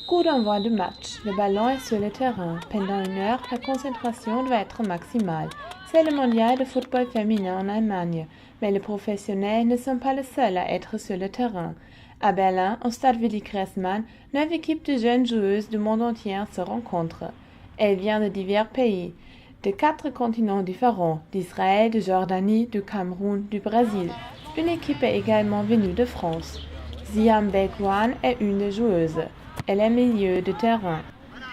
Coup d'envoi du match. Le ballon est sur le terrain. Pendant une heure, la concentration doit être maximale. C'est le mondial de football féminin en Allemagne, mais les professionnels ne sont pas les seuls à être sur le terrain. À Berlin, au stade Willy-Gressmann, 9 équipes de jeunes joueuses du monde entier se rencontrent. Elles viennent de divers pays, de 4 continents différents, d'Israël, de Jordanie, du Cameroun, du Brésil. Une équipe est également venue de France. Siam Belkwan est une des joueuses. Elle est milieu de terrain.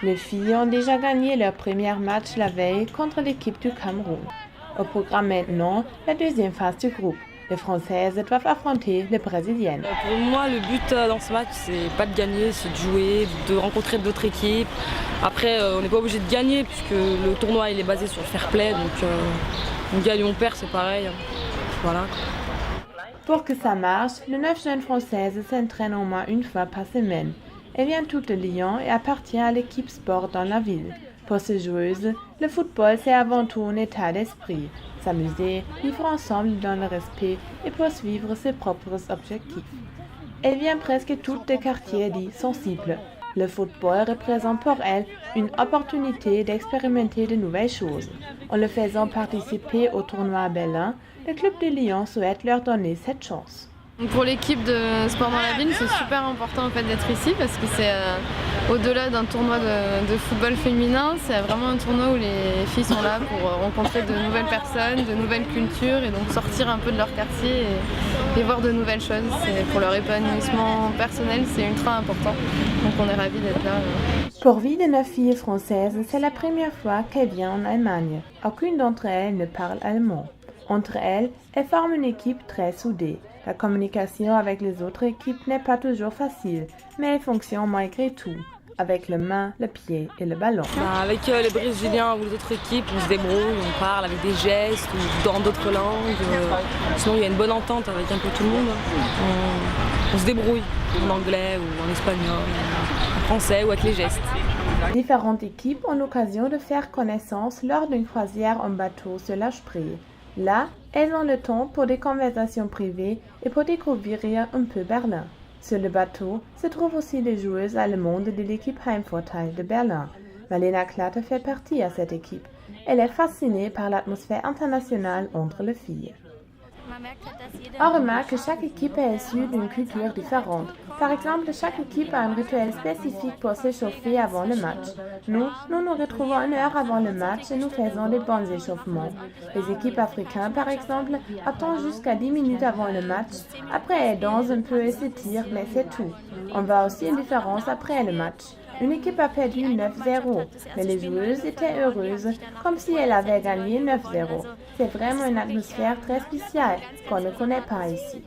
Les filles ont déjà gagné leur premier match la veille contre l'équipe du Cameroun. Au programme maintenant, la deuxième phase du groupe. Les Françaises doivent affronter les Brésiliennes. Pour moi, le but dans ce match, c'est pas de gagner, c'est de jouer, de rencontrer d'autres équipes. Après, on n'est pas obligé de gagner puisque le tournoi il est basé sur le fair play, donc on gagne ou on perd, c'est pareil. Voilà. Pour que ça marche, les 9 jeunes Françaises s'entraînent au moins une fois par semaine. Elles viennent toutes de Lyon et appartiennent à l'équipe sport dans la ville. Pour ces joueuses, le football c'est avant tout un état d'esprit. S'amuser, vivre ensemble dans le respect et poursuivre ses propres objectifs. Elles viennent presque toutes des quartiers dits sensibles. Le football représente pour elles une opportunité d'expérimenter de nouvelles choses. En le faisant participer au tournoi à Berlin, le club de Lyon souhaite leur donner cette chance. Pour l'équipe de Sport dans la ville, c'est super important en fait, d'être ici parce que c'est au-delà d'un tournoi de football féminin, c'est vraiment un tournoi où les filles sont là pour rencontrer de nouvelles personnes, de nouvelles cultures et donc sortir un peu de leur quartier et voir de nouvelles choses. Pour leur épanouissement personnel, c'est ultra important. Donc on est ravis d'être là. Pour vie de 9 filles françaises, c'est la première fois qu'elles viennent en Allemagne. Aucune d'entre elles ne parle allemand. Entre elles, elles forment une équipe très soudée. La communication avec les autres équipes n'est pas toujours facile, mais elle fonctionne malgré tout, avec les mains, le pied et le ballon. Avec les Brésiliens ou les autres équipes, on se débrouille, on parle avec des gestes ou dans d'autres langues. Sinon, il y a une bonne entente avec un peu tout le monde. On se débrouille en anglais ou en espagnol, en français ou avec les gestes. Différentes équipes ont l'occasion de faire connaissance lors d'une croisière en bateau sur la Spree. Là, elles ont le temps pour des conversations privées et pour découvrir un peu Berlin. Sur le bateau se trouvent aussi des joueuses allemandes de l'équipe Heimvorteil de Berlin. Malena Klatte fait partie de cette équipe. Elle est fascinée par l'atmosphère internationale entre les filles. On remarque que chaque équipe est issue d'une culture différente. Par exemple, chaque équipe a un rituel spécifique pour s'échauffer avant le match. Nous nous retrouvons une heure avant le match et nous faisons des bons échauffements. Les équipes africaines, par exemple, attendent jusqu'à 10 minutes avant le match. Après, elles dansent un peu et s'étirent, mais c'est tout. On voit aussi une différence après le match. Une équipe a perdu 9-0, mais les joueuses étaient heureuses, comme si elles avaient gagné 9-0. C'est vraiment une atmosphère très spéciale qu'on ne connaît pas ici.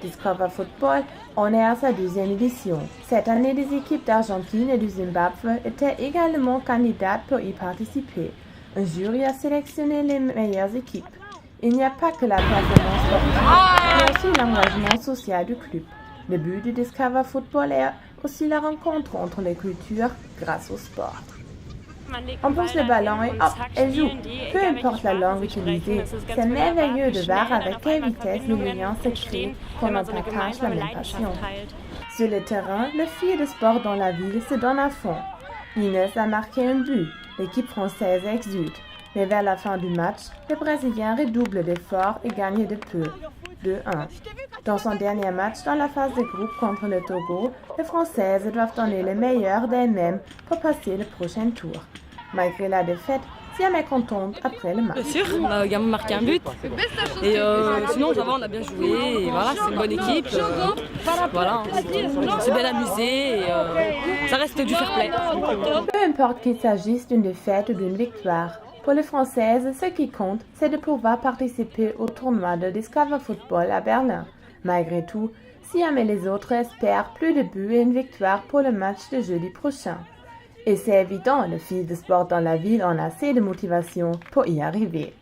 Discover Football en est à sa 2e édition. Cette année, des équipes d'Argentine et du Zimbabwe étaient également candidates pour y participer. Un jury a sélectionné les meilleures équipes. Il n'y a pas que la performance sportive, mais aussi l'engagement social du club. Le but du Discover Football est aussi la rencontre entre les cultures grâce au sport. On pousse le ballon et hop, elle joue. Peu importe la langue utilisée, c'est merveilleux de voir avec quelle vitesse les liens se créent quand on partage la même passion. Sur le terrain, les filles de sport dans la ville se donnent à fond. Inès a marqué un but, l'équipe française exulte. Mais vers la fin du match, les Brésiliens redoublent d'efforts et gagnent de peu. 2-1. Dans son dernier match dans la phase de groupe contre le Togo, les Françaises doivent donner le meilleur d'elles-mêmes pour passer le prochain tour. Malgré la défaite, Siam est contente après le match. Bien sûr, on a également marqué un but. Et sinon, ça va, on a bien joué. Et voilà, c'est une bonne équipe. Voilà, on s'est bien amusé. Et, ça reste du fair play. Peu importe qu'il s'agisse d'une défaite ou d'une victoire. Pour les Françaises, ce qui compte, c'est de pouvoir participer au tournoi de Discover Football à Berlin. Malgré tout, Siam et les autres espèrent plus de buts et une victoire pour le match de jeudi prochain. Et c'est évident, les filles de sport dans la ville ont assez de motivation pour y arriver.